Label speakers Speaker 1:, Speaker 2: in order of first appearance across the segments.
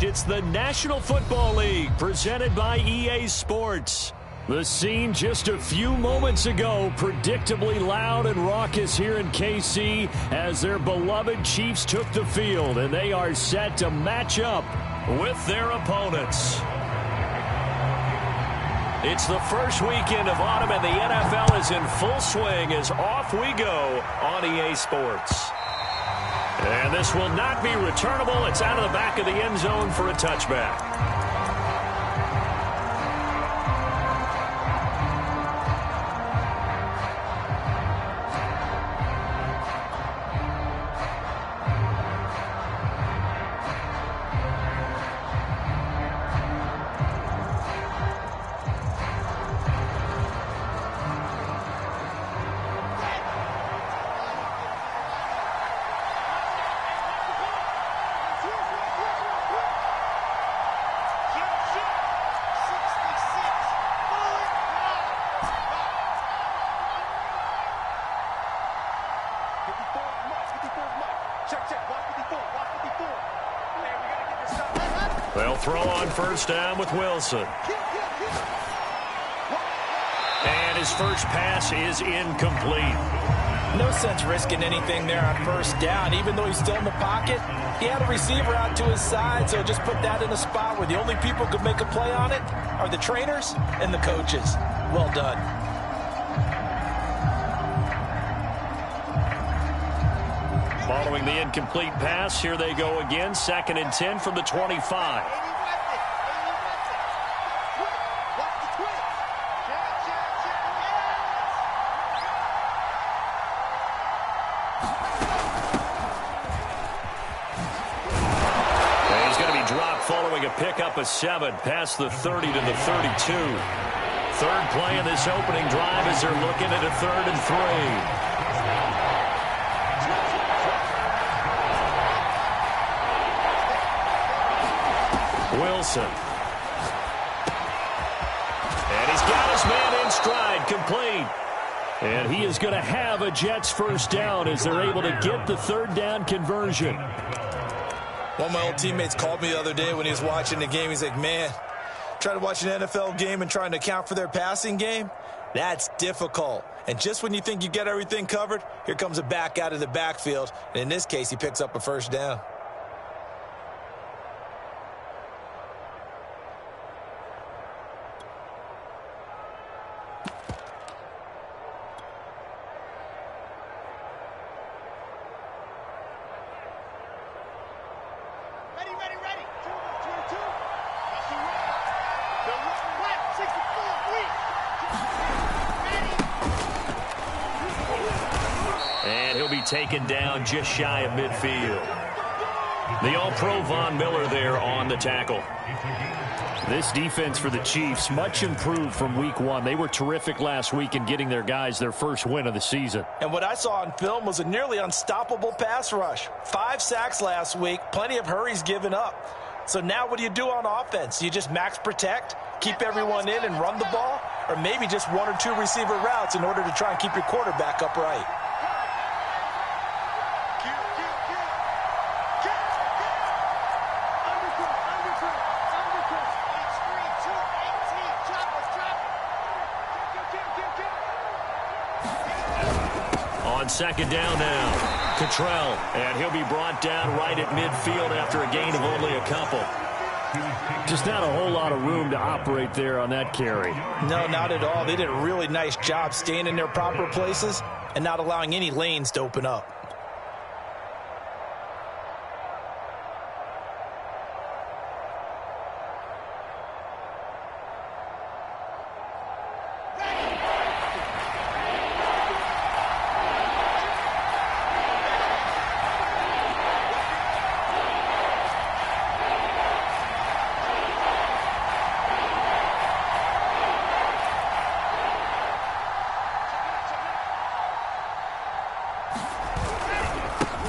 Speaker 1: correct. It's the National Football League presented by EA Sports. The scene just a few moments ago, predictably loud and raucous here in KC as their beloved Chiefs took the field, and they are set to match up with their opponents. It's the first weekend of autumn, and the NFL is in full swing as off we go on EA Sports. And this will not be returnable. It's out of the back of the end zone for a touchback. They'll throw on first down with Wilson. And his first pass is incomplete.
Speaker 2: No sense risking anything there on first down. Even though he's still in the pocket, he had a receiver out to his side, so just put that in a spot where the only people who could make a play on it are the trainers and the coaches. Well done.
Speaker 1: Following the incomplete pass, here they go again. 2nd and 10 from the 25. And he's going to be dropped following a pickup of 7 past the 30 to the 32. Third play in this opening drive as they're looking at a 3rd and 3. Wilson. And he's got his man in stride, complete. And he is going to have a Jets first down as they're able to get the 3rd down conversion.
Speaker 2: One of my old teammates called me the other day when he was watching the game. He's like, man, trying to watch an NFL game and trying to account for their passing game, that's difficult. And just when you think you get everything covered, here comes a back out of the backfield. And in this case, he picks up a first down.
Speaker 1: Taken down just shy of midfield. The All-Pro Von Miller there on the tackle. This defense for the Chiefs, much improved from week 1. They were terrific last week in getting their guys their first win of the season.
Speaker 2: And what I saw on film was a nearly unstoppable pass rush. 5 sacks last week, plenty of hurries given up. So now what do you do on offense? You just max protect, keep everyone in and run the ball, or maybe just 1 or 2 receiver routes in order to try and keep your quarterback upright.
Speaker 1: On 2nd down now, Cottrell, and he'll be brought down right at midfield after a gain of only a couple. Just not a whole lot of room to operate there on that carry.
Speaker 2: No, not at all. They did a really nice job staying in their proper places and not allowing any lanes to open up.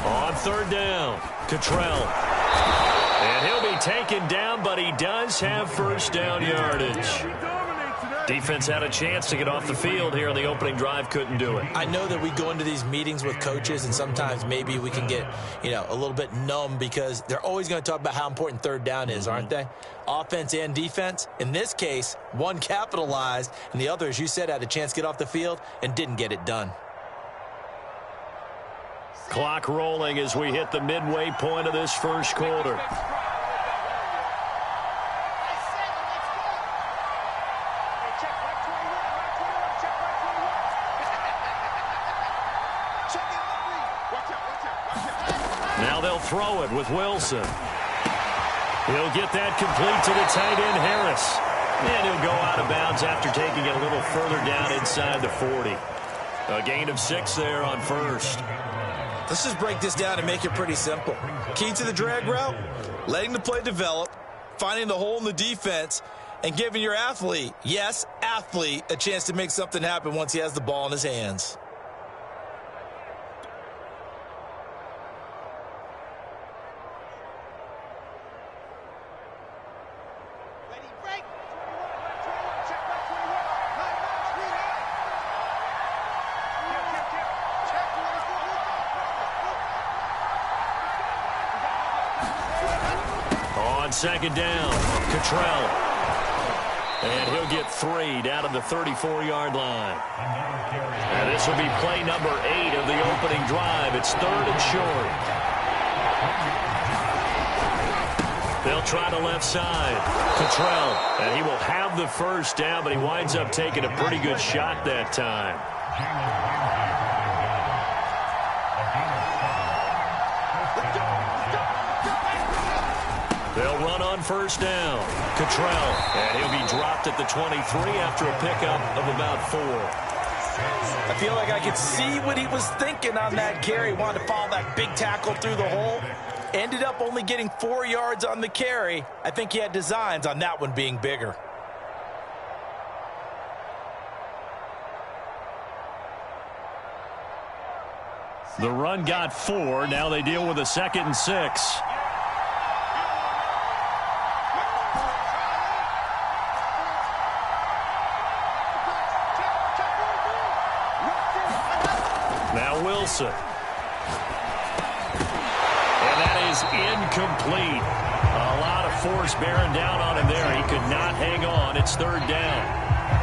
Speaker 1: On 3rd down, Cottrell. And he'll be taken down, but he does have first down yardage. Defense had a chance to get off the field here in the opening drive, couldn't do it.
Speaker 2: I know that we go into these meetings with coaches, and sometimes maybe we can get, a little bit numb because they're always going to talk about how important third down is, aren't they? Offense and defense. In this case, one capitalized, and the other, as you said, had a chance to get off the field and didn't get it done.
Speaker 1: Clock rolling as we hit the midway point of this first quarter. Now they'll throw it with Wilson. He'll get that complete to the tight end, Harris. And he'll go out of bounds after taking it a little further down inside the 40. A gain of 6 there on first.
Speaker 2: Let's just break this down and make it pretty simple. Key to the drag route, letting the play develop, finding the hole in the defense, and giving your athlete, yes, athlete, a chance to make something happen once he has the ball in his hands.
Speaker 1: Second down, Cottrell. And he'll get 3 down to the 34-yard line. And this will be play number 8 of the opening drive. It's 3rd and short. They'll try the left side. Cottrell, and he will have the first down, but he winds up taking a pretty good shot that time. They'll run on first down. Cottrell, and he'll be dropped at the 23 after a pickup of about 4.
Speaker 2: I feel like I could see what he was thinking on that carry. Wanted to follow that big tackle through the hole. Ended up only getting 4 yards on the carry. I think he had designs on that one being bigger.
Speaker 1: The run got 4. Now they deal with a 2nd and 6. Now Wilson. And that is incomplete. A lot of force bearing down on him there. He could not hang on. It's 3rd down.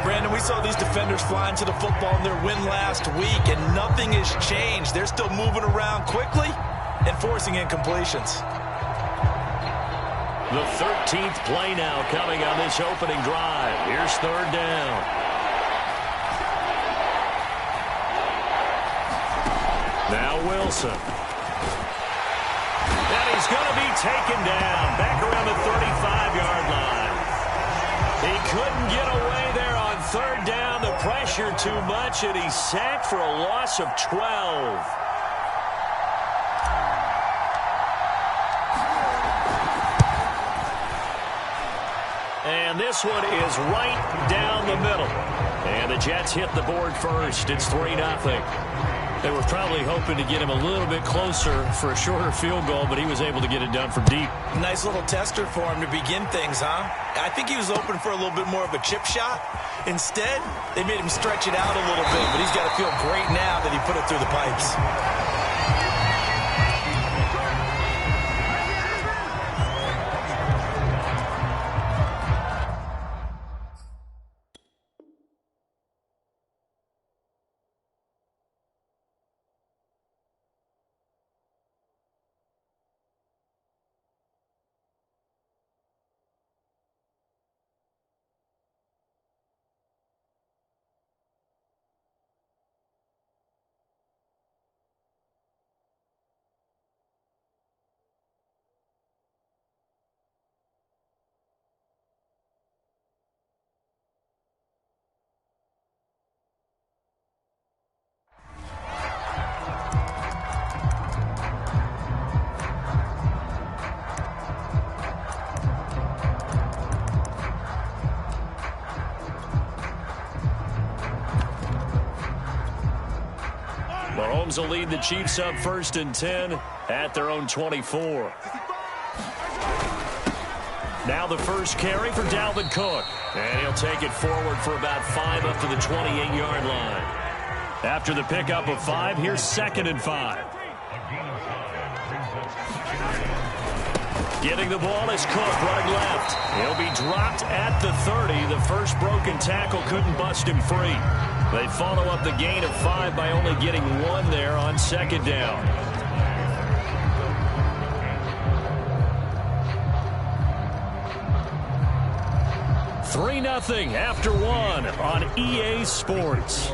Speaker 2: Brandon, we saw these defenders flying to the football in their win last week, and nothing has changed. They're still moving around quickly and forcing incompletions.
Speaker 1: The 13th play now coming on this opening drive. Here's 3rd down. Now Wilson. And he's going to be taken down back around the 35-yard line. He couldn't get away there on 3rd down. The pressure too much, and he's sacked for a loss of 12. And this one is right down the middle. And the Jets hit the board first. It's 3-0. They were probably hoping to get him a little bit closer for a shorter field goal, but he was able to get it done from deep.
Speaker 2: Nice little tester for him to begin things, huh? I think he was open for a little bit more of a chip shot. Instead, they made him stretch it out a little bit, but he's got to feel great now that he put it through the pipes.
Speaker 1: Mahomes will lead the Chiefs up 1st and 10 at their own 24. Now the first carry for Dalvin Cook. And he'll take it forward for about 5 up to the 28-yard line. After the pickup of 5, here's 2nd and 5. Getting the ball is Cook running left. He'll be dropped at the 30. The first broken tackle couldn't bust him free. They follow up the gain of 5 by only getting 1 there on 2nd down. Three 0 after 1 on EA Sports.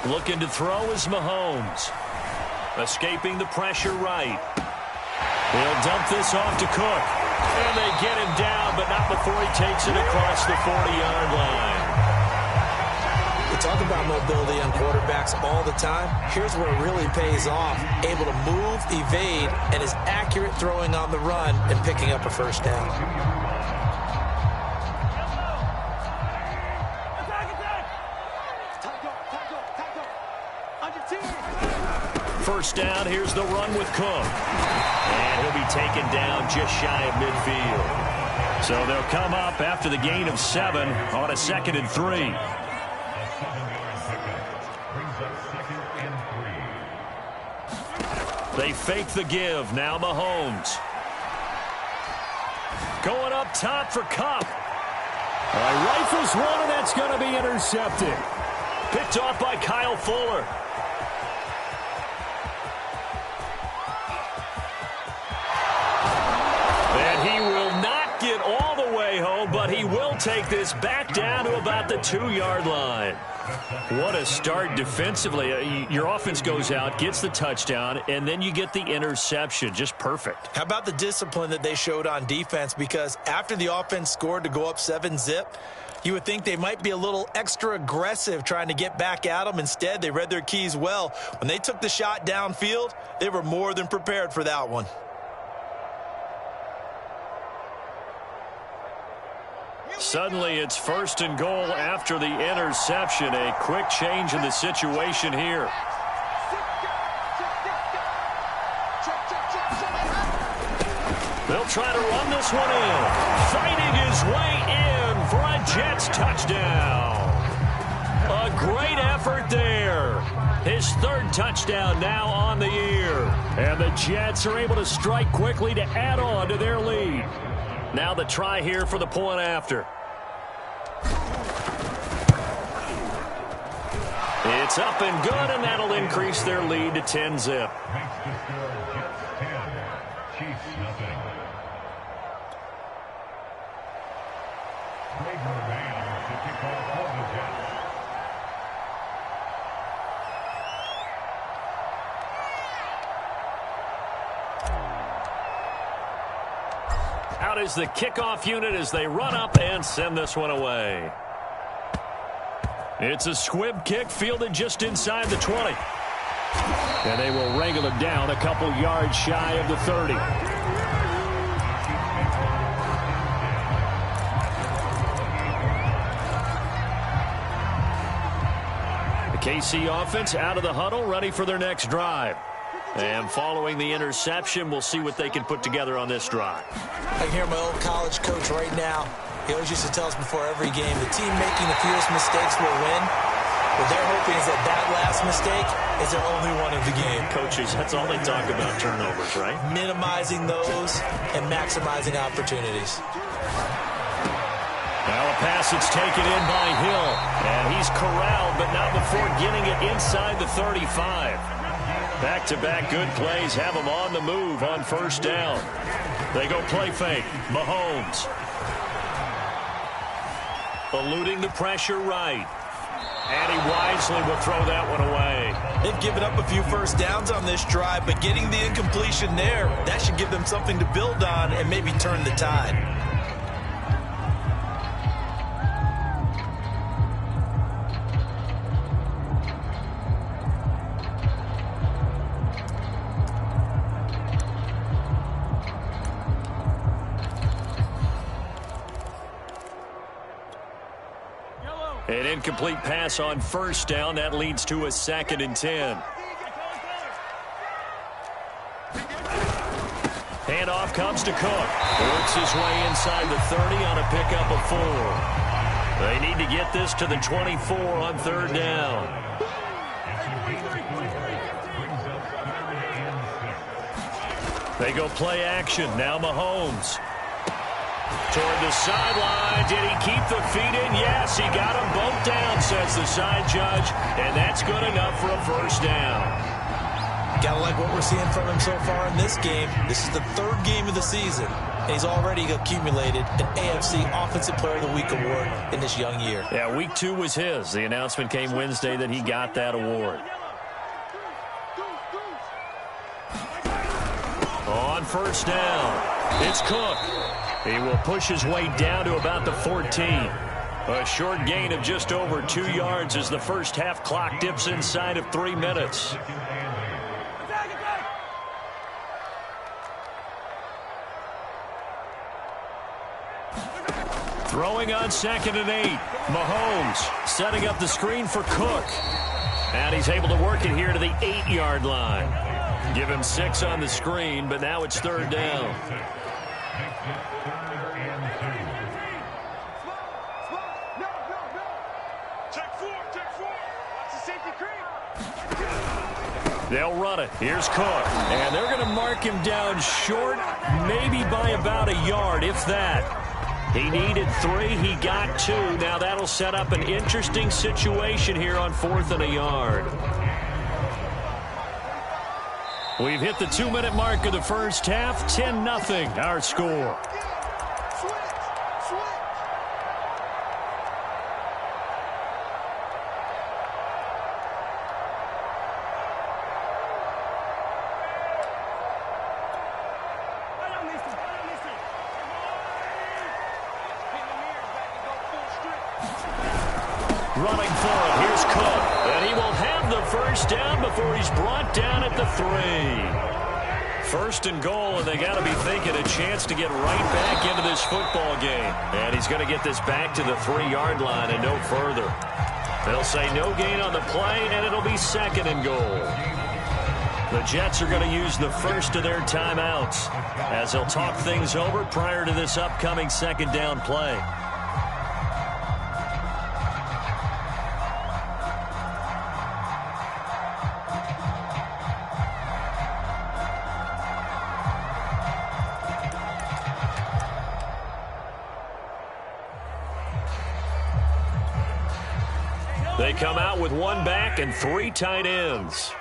Speaker 1: Looking to throw is Mahomes. Escaping the pressure right. He'll dump this off to Cook. And they get him down, but not before he takes it across the 40-yard line.
Speaker 2: We talk about mobility on quarterbacks all the time. Here's where it really pays off. Able to move, evade, and is accurate throwing on the run and picking up a first down.
Speaker 1: First down, here's the run with Cook. And he'll be taken down just shy of midfield. So they'll come up after the gain of 7 on a 2nd and 3. They fake the give. Now Mahomes. Going up top for Kupp. Rifles one, and that's going to be intercepted. Picked off by Kyle Fuller. And he will not get all the way home, but he will take this back down to about the 2-yard line. What a start defensively. Your offense goes out, gets the touchdown, and then you get the interception. Just perfect.
Speaker 2: How about the discipline that they showed on defense? Because after the offense scored to go up 7-0, you would think they might be a little extra aggressive trying to get back at them. Instead, they read their keys well. When they took the shot downfield, they were more than prepared for that one.
Speaker 1: Suddenly, it's 1st and goal after the interception. A quick change in the situation here. They'll try to run this one in. Fighting his way in for a Jets touchdown. A great effort there. His 3rd touchdown now on the year. And the Jets are able to strike quickly to add on to their lead. Now the try here for the point after. It's up and good, and that'll increase their lead to 10-0. Out is the kickoff unit as they run up and send this one away. It's a squib kick fielded just inside the 20. And they will wrangle it down a couple yards shy of the 30. The KC offense out of the huddle, ready for their next drive. And following the interception, we'll see what they can put together on this drive.
Speaker 2: I can hear my old college coach right now. He always used to tell us before every game, the team making the fewest mistakes will win. What they're hoping is that that last mistake is their only one of the game.
Speaker 1: Coaches, that's all they talk about, turnovers, right?
Speaker 2: Minimizing those and maximizing opportunities.
Speaker 1: Now a pass that's taken in by Hill. And he's corralled, but not before getting it inside the 35. Back-to-back good plays have them on the move on 1st down. They go play fake. Mahomes. Eluding the pressure right. And he wisely will throw that one away.
Speaker 2: They've given up a few first downs on this drive, but getting the incompletion there, that should give them something to build on and maybe turn the tide.
Speaker 1: An incomplete pass on first down. That leads to a 2nd and 10. Handoff comes to Cook. Works his way inside the 30 on a pickup of 4. They need to get this to the 24 on 3rd down. They go play action. Now Mahomes. Toward the sideline. Did he keep the feet in? Yes, he got them both down, says the side judge. And that's good enough for a 1st down.
Speaker 2: Gotta like what we're seeing from him so far in this game. This is the 3rd game of the season, and he's already accumulated an AFC Offensive Player of the Week award in this young year.
Speaker 1: Yeah, week 2 was his. The announcement came Wednesday that he got that award. On 1st down, it's Cook. He will push his way down to about the 14. A short gain of just over 2 yards as the first half clock dips inside of 3 minutes. Throwing on 2nd and 8. Mahomes setting up the screen for Cook. And he's able to work it here to the 8-yard line. Give him 6 on the screen, but now it's 3rd down. They'll run it. Here's Cook. And they're going to mark him down short, maybe by about a yard, if that. He needed 3. He got 2. Now that'll set up an interesting situation here on 4th and a yard. We've hit the 2-minute mark of the first half. 10-0, our score. Running for it. Here's Cook. And he will have the 1st down before he's brought down at the 3. 1st and goal, and they got to be thinking a chance to get right back into this football game. And he's going to get this back to the 3-yard line and no further. They'll say no gain on the play, and it'll be 2nd and goal. The Jets are going to use the first of their timeouts as they'll talk things over prior to this upcoming 2nd down play. They come out with 1 back and 3 tight ends.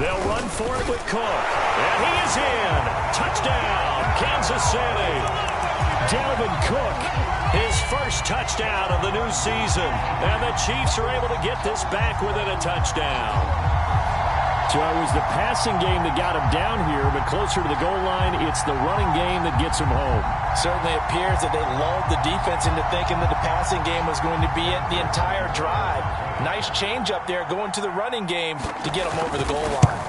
Speaker 1: They'll run for it with Cook. And he is in. Touchdown, Kansas City. Dalvin Cook, his first touchdown of the new season. And the Chiefs are able to get this back within a touchdown. So it was the passing game that got him down here, but closer to the goal line, it's the running game that gets him home.
Speaker 2: Certainly appears that they lulled the defense into thinking that the passing game was going to be it the entire drive. Nice change up there going to the running game to get him over the goal line.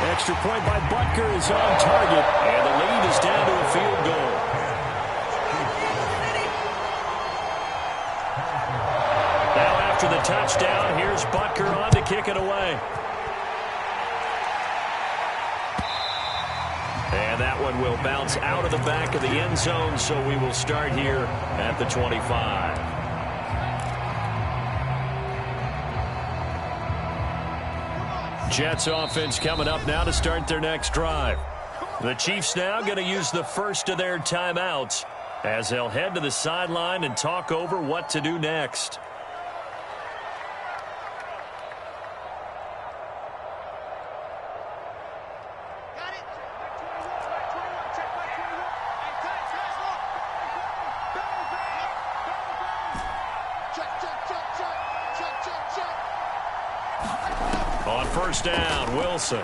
Speaker 1: Extra point by Butker is on target, and the lead is down to a field goal. Now after the touchdown, here's Butker on to kick it away. And that one will bounce out of the back of the end zone, so we will start here at the 25. Jets offense coming up now to start their next drive. The Chiefs now going to use the first of their timeouts as they'll head to the sideline and talk over what to do next. On first down, Wilson.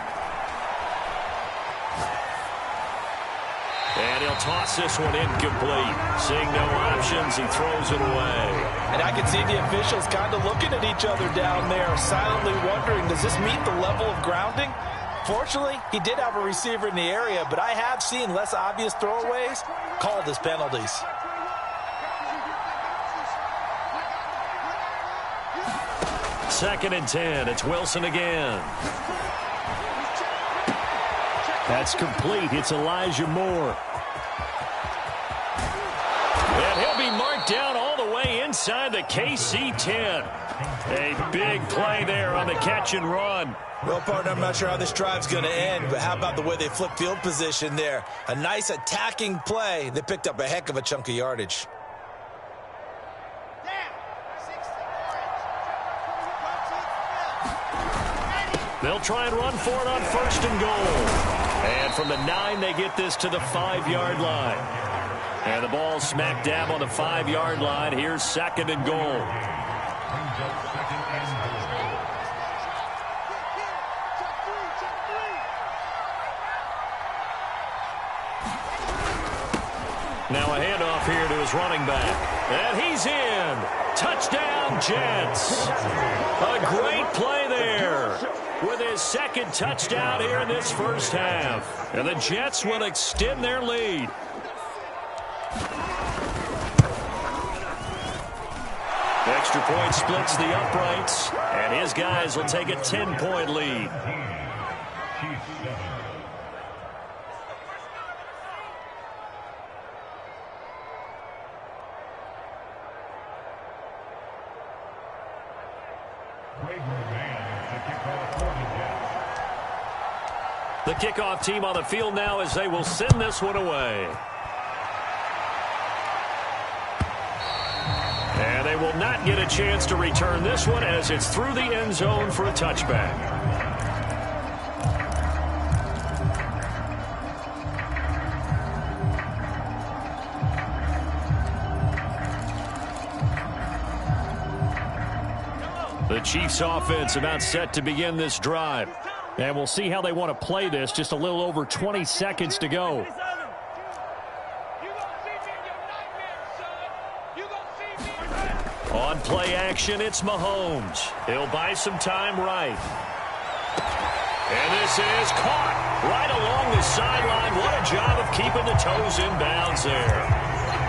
Speaker 1: And he'll They'll toss this one incomplete. Seeing no options, he throws it away.
Speaker 2: And I can see the officials kind of looking at each other down there, silently wondering, does this meet the level of grounding? Fortunately, he did have a receiver in the area, but I have seen less obvious throwaways called as penalties.
Speaker 1: Second and 10. It's Wilson again. That's complete. It's Elijah Moore. And he'll be marked down all the way inside the KC 10. A big play there on the catch and run.
Speaker 2: Well, partner, I'm not sure how this drive's going to end, but how about the way they flip field position there? A nice attacking play. They picked up a heck of a chunk of yardage.
Speaker 1: They'll try and run for it on first and goal. And from the 9, they get this to the 5-yard line. And the ball smack dab on the 5-yard line. Here's second and goal. Now a handoff here to his running back. And he's in. Touchdown, Jets. A great play there with his second touchdown here in this first half. And the Jets will extend their lead. Extra point splits the uprights, and his guys will take a 10-point lead. The kickoff team on the field now as they will send this one away. And they will not get a chance to return this one as it's through the end zone for a touchback. The Chiefs offense about set to begin this drive. And we'll see how they want to play this. Just a little over 20 seconds to go. On play action, it's Mahomes. He'll buy some time right. And this is caught right along the sideline. What a job of keeping the toes in bounds there.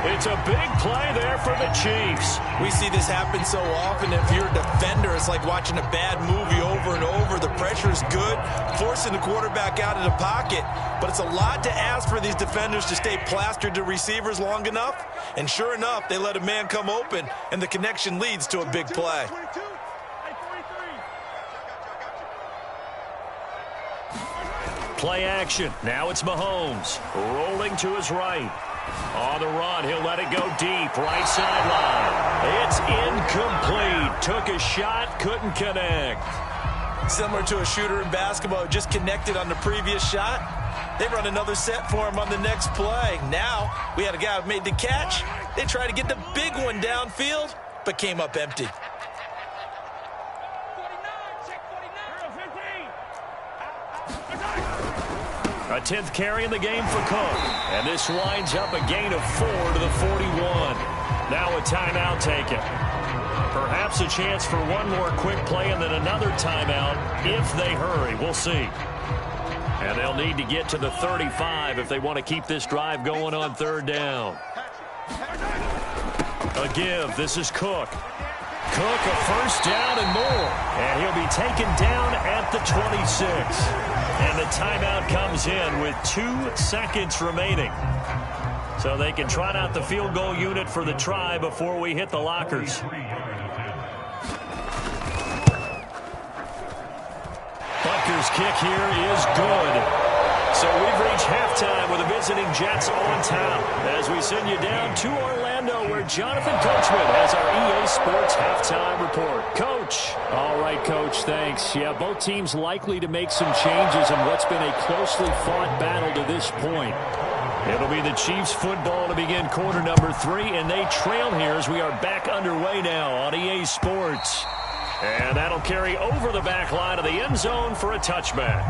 Speaker 1: It's a big play there for the Chiefs.
Speaker 2: We see this happen so often. If you're a defender, it's like watching a bad movie over and over. The pressure is good, forcing the quarterback out of the pocket. But it's a lot to ask for these defenders to stay plastered to receivers long enough. And sure enough, they let a man come open, and the connection leads to a big play.
Speaker 1: Play action. Now it's Mahomes rolling to his right. On the run, he'll let it go deep, right sideline. It's incomplete. Took a shot, couldn't connect.
Speaker 2: Similar to a shooter in basketball who just connected on the previous shot. They run another set for him on the next play. Now, we had a guy who made the catch. They tried to get the big one downfield, but came up empty.
Speaker 1: A 10th carry in the game for Cook. And this winds up a gain of 4 to the 41. Now a timeout taken. Perhaps a chance for one more quick play and then another timeout if they hurry. We'll see. And they'll need to get to the 35 if they want to keep this drive going on third down. A give. This is Cook. Cook, a first down and more. And he'll be taken down at the 26. And the timeout comes in with 2 seconds remaining. So they can trot out the field goal unit for the try before we hit the lockers. Butker's kick here is good. So we've reached halftime with the visiting Jets on top as we send you down to Orlando where Jonathan Coachman has our EA Sports halftime report. Coach.
Speaker 3: All right, Coach, thanks. Yeah, both teams likely to make some changes in what's been a closely fought battle to this point.
Speaker 1: It'll be the Chiefs football to begin quarter number 3, and they trail here as we are back underway now on EA Sports. And that'll carry over the back line of the end zone for a touchback.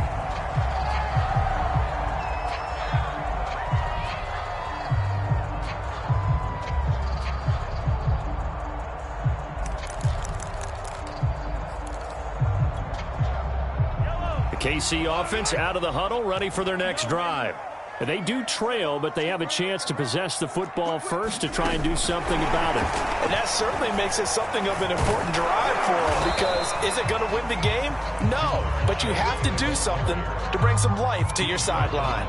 Speaker 1: KC offense out of the huddle, ready for their next drive. They do trail, but they have a chance to possess the football first to try and do something about it.
Speaker 2: And that certainly makes it something of an important drive for them, because is it going to win the game? No, but you have to do something to bring some life to your sideline.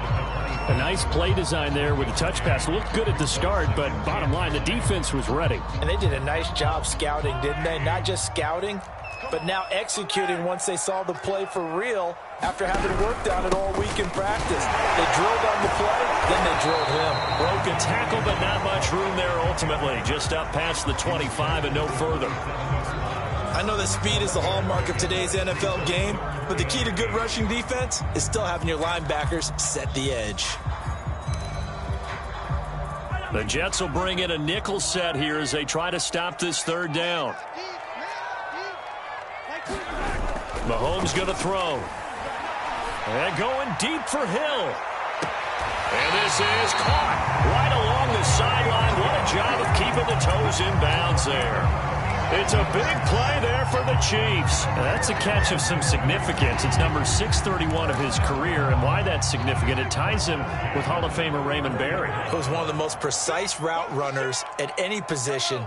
Speaker 1: A nice play design there with a touch pass. Looked good at the start, but bottom line, the defense was ready.
Speaker 2: And they did a nice job scouting, didn't they? Not just scouting, but now executing once they saw the play for real after having worked on it all week in practice. They drilled on the play, then they drilled him.
Speaker 1: Broken tackle, but not much room there ultimately. Just up past the 25 and no further.
Speaker 2: I know that speed is the hallmark of today's NFL game, but the key to good rushing defense is still having your linebackers set the edge.
Speaker 1: The Jets will bring in a nickel set here as they try to stop this third down. Mahomes going to throw. And going deep for Hill. And this is caught right along the sideline. What a job of keeping the toes in bounds there. It's a big play there for the Chiefs. That's a catch of some significance. It's number 631 of his career, and why that's significant, it ties him with Hall of Famer Raymond Berry.
Speaker 2: He was one of the most precise route runners at any position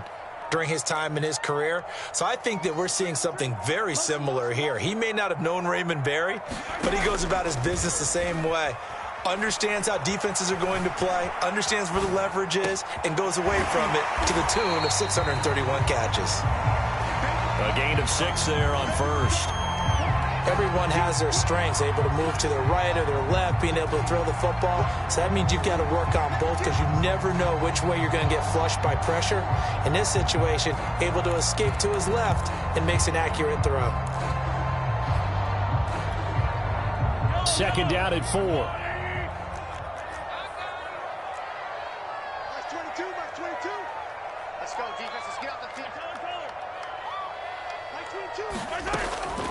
Speaker 2: during his time in his career. So I think that we're seeing something very similar here. He may not have known Raymond Berry, but he goes about his business the same way. Understands how defenses are going to play, understands where the leverage is, and goes away from it to the tune of 631 catches.
Speaker 1: A gain of 6 there on first.
Speaker 2: Everyone has their strengths, able to move to their right or their left, being able to throw the football. So that means you've got to work on both, because you never know which way you're going to get flushed by pressure. In this situation, able to escape to his left and makes an accurate throw.
Speaker 1: Second down at 4.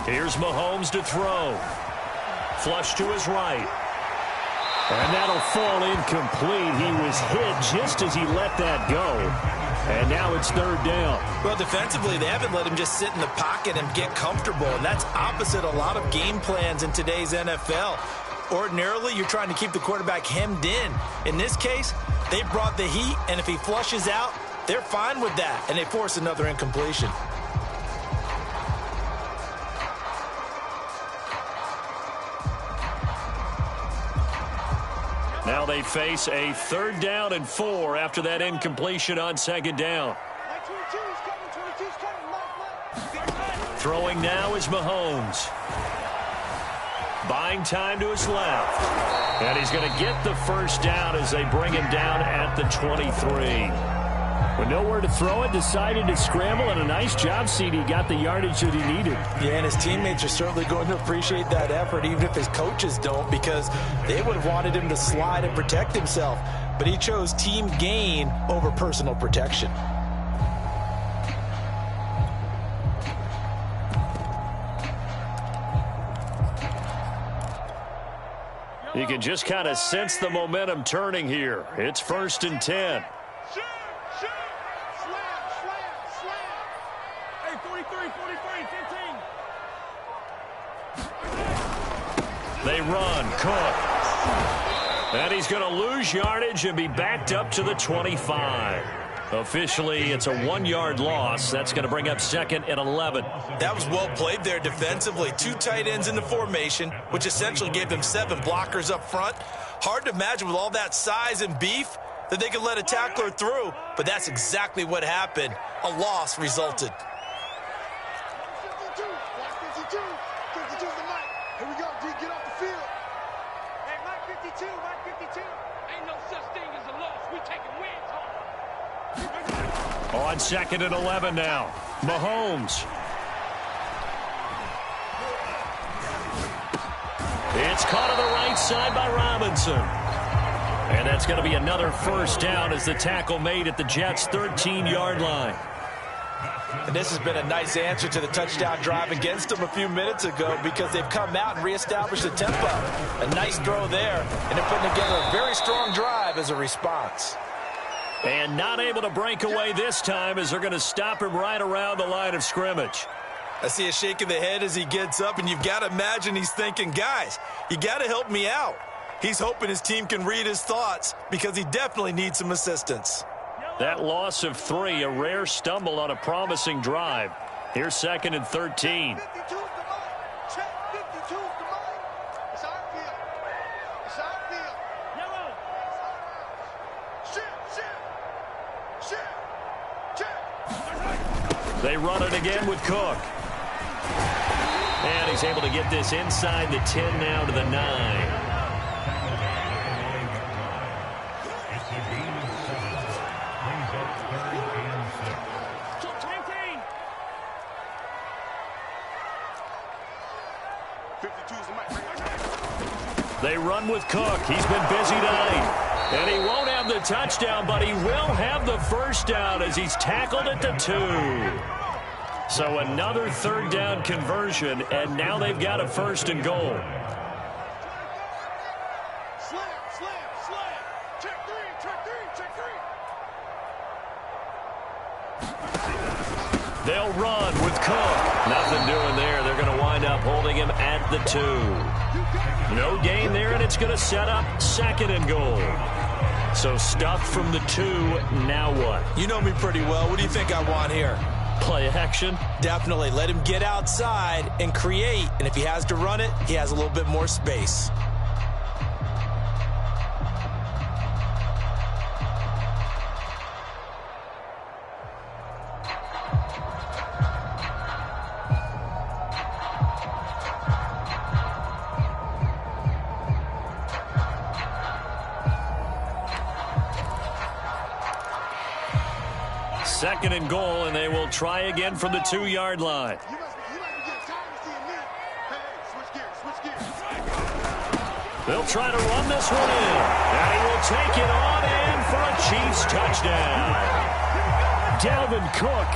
Speaker 1: Here's Mahomes to throw. Flush to his right. And that'll fall incomplete. He was hit just as he let that go. And now it's third down.
Speaker 2: Well, defensively, they haven't let him just sit in the pocket and get comfortable. And that's opposite a lot of game plans in today's NFL. Ordinarily, you're trying to keep the quarterback hemmed in. In this case, they brought the heat, and if he flushes out, they're fine with that, and they force another incompletion.
Speaker 1: Now they face a third down and 4 after that incompletion on second down. Throwing now is Mahomes. Buying time to his left. And he's going to get the first down as they bring him down at the 23. With nowhere to throw it, decided to scramble, and a nice job, CD. Got the yardage that he needed.
Speaker 2: Yeah, and his teammates are certainly going to appreciate that effort, even if his coaches don't, because they would have wanted him to slide and protect himself. But he chose team gain over personal protection.
Speaker 1: You can just kind of sense the momentum turning here. It's 1st and 10. They run. Cook. And he's going to lose yardage and be backed up to the 25. Officially, it's a 1-yard loss. That's going to bring up 2nd and 11.
Speaker 2: That was well played there defensively. 2 tight ends in the formation, which essentially gave them 7 blockers up front. Hard to imagine with all that size and beef that they could let a tackler through, but that's exactly what happened. A loss resulted.
Speaker 1: On 2nd and 11 now. Mahomes. It's caught on the right side by Robinson. And that's going to be another first down as the tackle made at the Jets' 13-yard line.
Speaker 2: And this has been a nice answer to the touchdown drive against them a few minutes ago, because they've come out and reestablished the tempo. A nice throw there, and they're putting together a very strong drive as a response.
Speaker 1: And not able to break away this time as they're going to stop him right around the line of scrimmage.
Speaker 2: I see a shake of the head as he gets up, and you've got to imagine he's thinking, guys, you got to help me out. He's hoping his team can read his thoughts because he definitely needs some assistance.
Speaker 1: That loss of 3, a rare stumble on a promising drive. Here's 2nd and 13. They run it again with Cook. And he's able to get this inside the 10 now to the 9. They run with Cook. He's been busy tonight. And he won't have the touchdown, but he will have the first down as he's tackled at the 2. So another 3rd down conversion, and now they've got a 1st and goal. They'll run with Cook. Nothing doing there. They're going to wind up holding him at the 2. No gain there, and it's going to set up 2nd and goal. So stuffed from the 2, now what?
Speaker 2: You know me pretty well. What do you think I want here?
Speaker 1: Play action?
Speaker 2: Definitely. Let him get outside and create. And if he has to run it, he has a little bit more space.
Speaker 1: Second and goal, and they will try again from the 2-yard line. They'll try to run this one in. And he will take it on in for a Chiefs touchdown. Dalvin Cook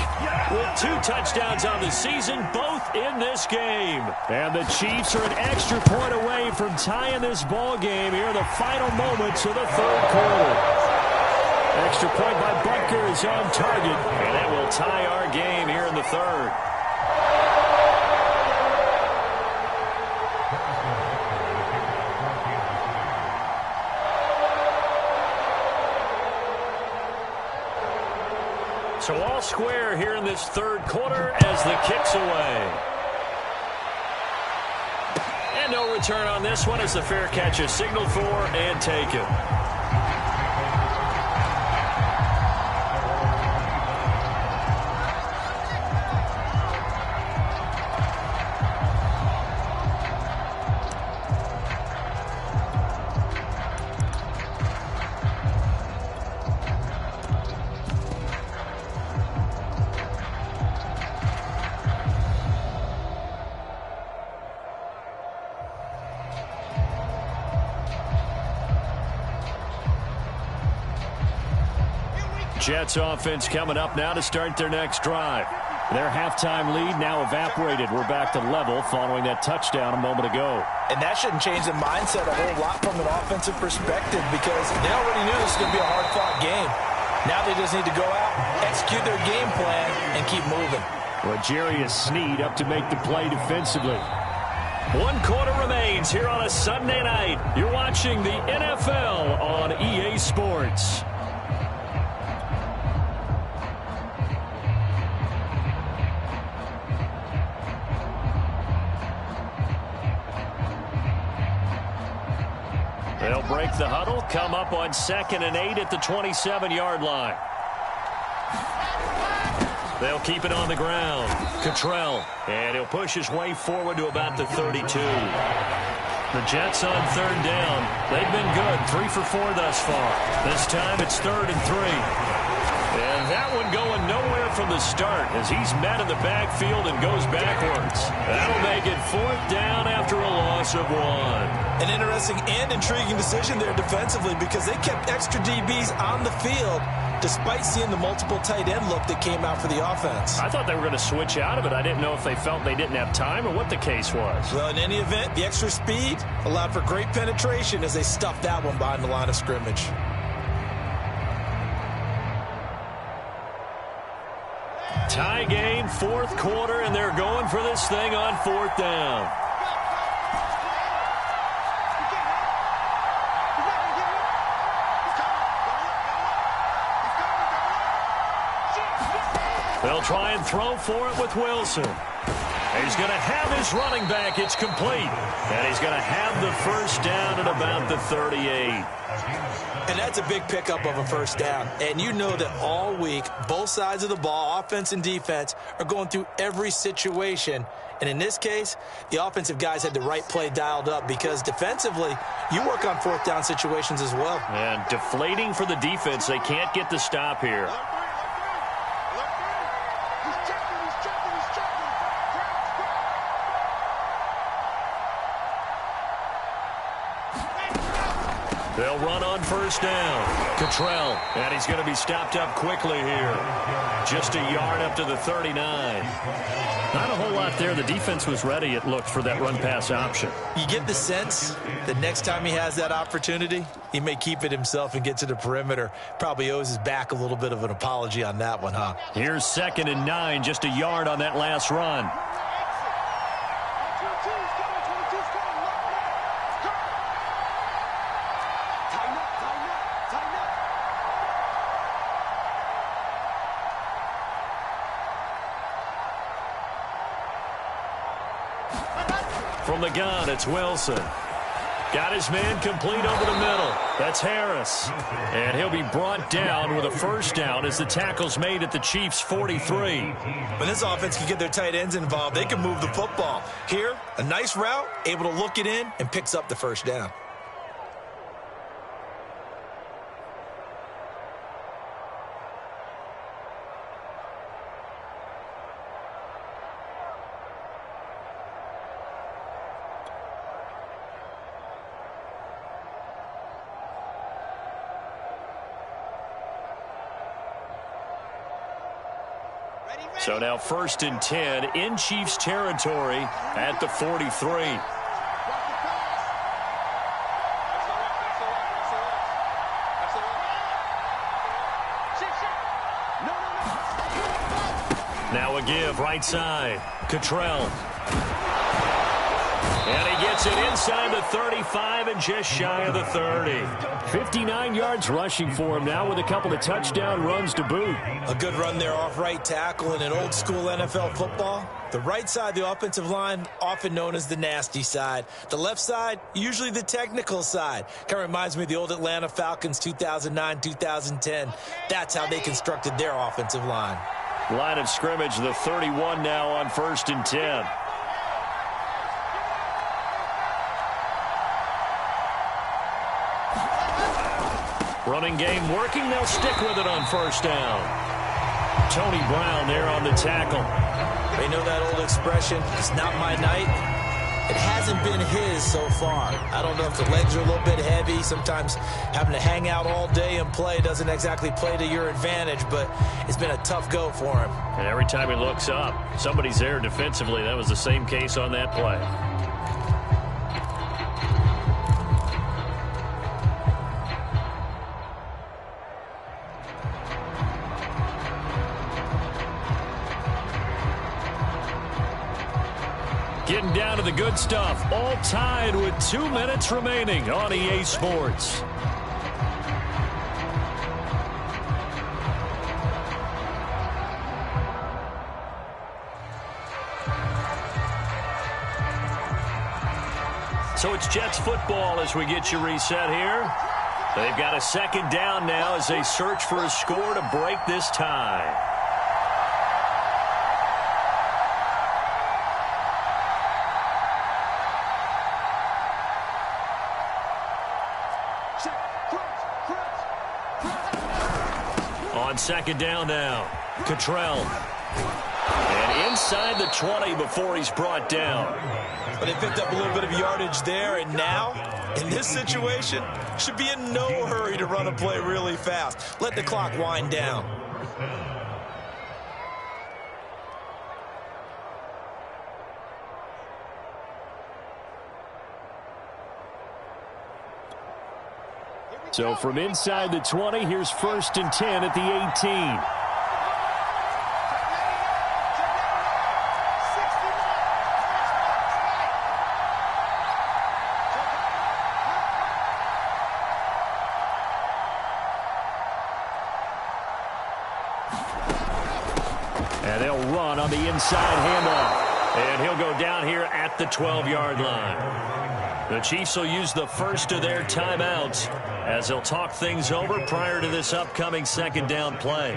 Speaker 1: with 2 touchdowns on the season, both in this game. And the Chiefs are an extra point away from tying this ball game here in the final moments of the 3rd quarter. Extra point by Butker is on target, and that will tie our game here in the 3rd. So all square here in this 3rd quarter as the kick's away. And no return on this one as the fair catch is signaled for and taken. Jets offense coming up now to start their next drive. Their halftime lead now evaporated. We're back to level following that touchdown a moment ago.
Speaker 2: And that shouldn't change the mindset a whole lot from an offensive perspective because they already knew this was going to be a hard-fought game. Now they just need to go out, execute their game plan, and keep moving.
Speaker 1: L'Jarius Sneed up to make the play defensively. 1 quarter remains here on a Sunday night. You're watching the NFL on EA Sports. They'll break the huddle, come up on 2nd and 8 at the 27-yard line. They'll keep it on the ground. Cottrell, and he'll push his way forward to about the 32. The Jets on 3rd down. They've been good, 3 for 4 thus far. This time it's 3rd and 3. And that one going nowhere from the start as he's met in the backfield and goes backwards. That'll make it 4th down after a loss of 1.
Speaker 2: An interesting and intriguing decision there defensively because they kept extra DBs on the field despite seeing the multiple tight end look that came out for the offense.
Speaker 1: I thought they were going to switch out of it. I didn't know if they felt they didn't have time or what the case was.
Speaker 2: Well, in any event, the extra speed allowed for great penetration as they stuffed that one behind the line of scrimmage.
Speaker 1: Tie game, fourth quarter, and they're going for this thing on fourth down. They'll try and throw for it with Wilson. He's going to have his running back. It's complete. And he's going to have the first down at about the 38.
Speaker 2: And that's a big pickup of a first down. And you know that all week, both sides of the ball, offense and defense, are going through every situation. And in this case, the offensive guys had the right play dialed up because defensively, you work on fourth down situations as well.
Speaker 1: And deflating for the defense. They can't get the stop here. They'll run on first down. Cottrell, and he's going to be stopped up quickly here. Just a yard up to the 39. Not a whole lot there. The defense was ready, it looked, for that run-pass option.
Speaker 2: You get the sense that next time he has that opportunity, he may keep it himself and get to the perimeter. Probably owes his back a little bit of an apology on that one, huh?
Speaker 1: Here's 2nd and 9, just a yard on that last run. From the gun, it's Wilson. Got his man complete over the middle. That's Harris. And he'll be brought down with a first down as the tackle's made at the Chiefs' 43.
Speaker 2: When this offense can get their tight ends involved, they can move the football. Here, a nice route, able to look it in, and picks up the first down.
Speaker 1: So now 1st and 10 in Chiefs territory at the 43. Now a give right side. Cottrell. And he gets it inside the 35 and just shy of the 30. 59 yards rushing for him now with a couple of touchdown runs to boot.
Speaker 2: A good run there off right tackle in an old school NFL football. The right side, the offensive line, often known as the nasty side. The left side, usually the technical side. Kind of reminds me of the old Atlanta Falcons 2009-2010. That's how they constructed their offensive line.
Speaker 1: Line of scrimmage, the 31 now on 1st and 10. Running game working. They'll stick with it on first down. Tony Brown there on the tackle.
Speaker 2: They know that old expression, it's not my night. It hasn't been his so far. I don't know if the legs are a little bit heavy. Sometimes having to hang out all day and play doesn't exactly play to your advantage, but it's been a tough go for him.
Speaker 1: And every time he looks up, somebody's there defensively. That was the same case on that play. Getting down to the good stuff. All tied with 2 minutes remaining on EA Sports. So it's Jets football as we get you reset here. They've got a 2nd down now as they search for a score to break this tie. On 2nd down now, Cottrell. And inside the 20 before he's brought down.
Speaker 2: But they picked up a little bit of yardage there, and now, in this situation, should be in no hurry to run a play really fast. Let the clock wind down.
Speaker 1: So from inside the 20, here's 1st and 10 at the 18. And they'll run on the inside handoff. And he'll go down here at the 12-yard line. The Chiefs will use the first of their timeouts as they'll talk things over prior to this upcoming second down play.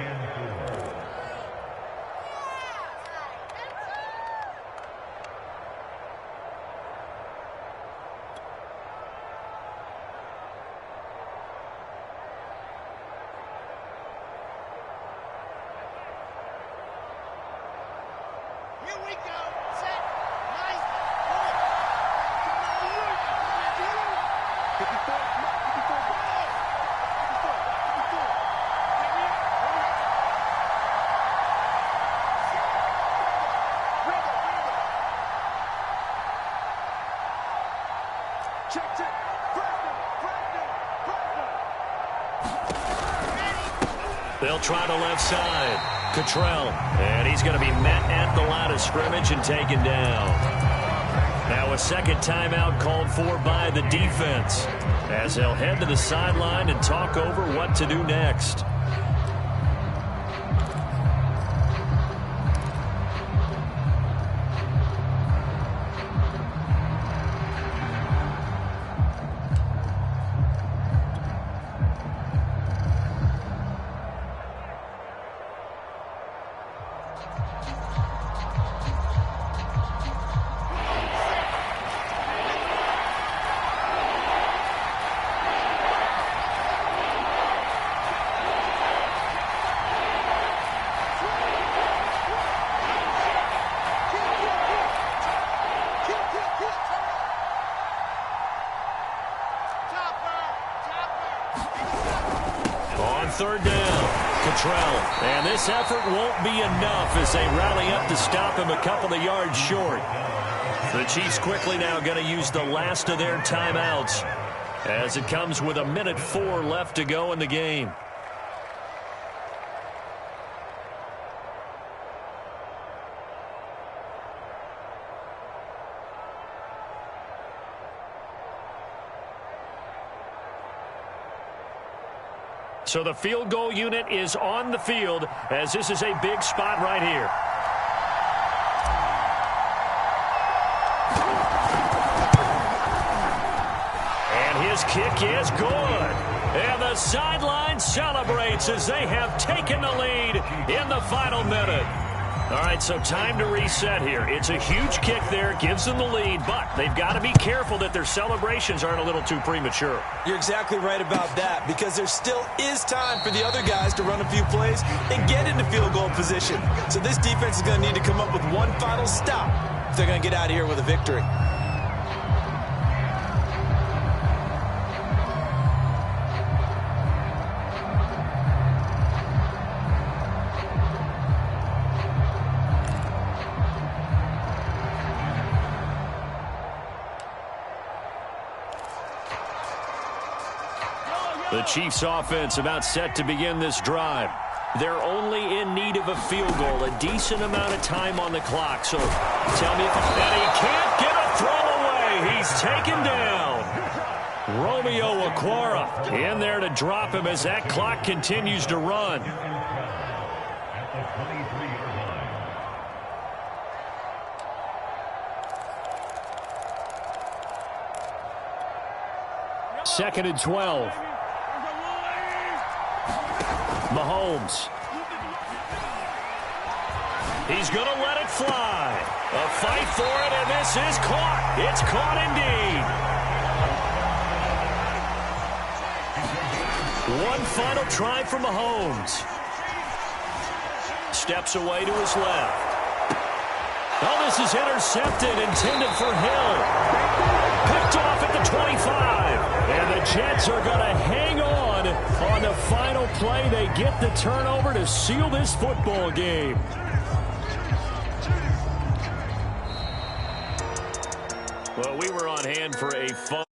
Speaker 1: They'll try the left side. Cottrell. And he's going to be met at the line of scrimmage and taken down. Now a second timeout called for by the defense as they'll head to the sideline and talk over what to do next. Third down, Cottrell. And this effort won't be enough as they rally up to stop him a couple of yards short. The Chiefs quickly now going to use the last of their timeouts as it comes with 1:04 left to go in the game. So the field goal unit is on the field as this is a big spot right here. And his kick is good. And the sideline celebrates as they have taken the lead in the final minute. All right, so time to reset here. It's a huge kick there, gives them the lead, but they've got to be careful that their celebrations aren't a little too premature.
Speaker 2: You're exactly right about that because there still is time for the other guys to run a few plays and get into field goal position. So this defense is going to need to come up with one final stop if they're going to get out of here with a victory.
Speaker 1: The Chiefs offense about set to begin this drive. They're only in need of a field goal, a decent amount of time on the clock. So tell me if that he can't get a throw away. He's taken down. Romeo Okwara in there to drop him as that clock continues to run. Second and 12. Mahomes. He's going to let it fly. A fight for it, and this is caught. It's caught indeed. One final try for Mahomes. Steps away to his left. Oh, this is intercepted, intended for Hill. Picked off at the 25. And the Jets are going to hang on the final play. They get the turnover to seal this football game. Well, we were on hand for a fun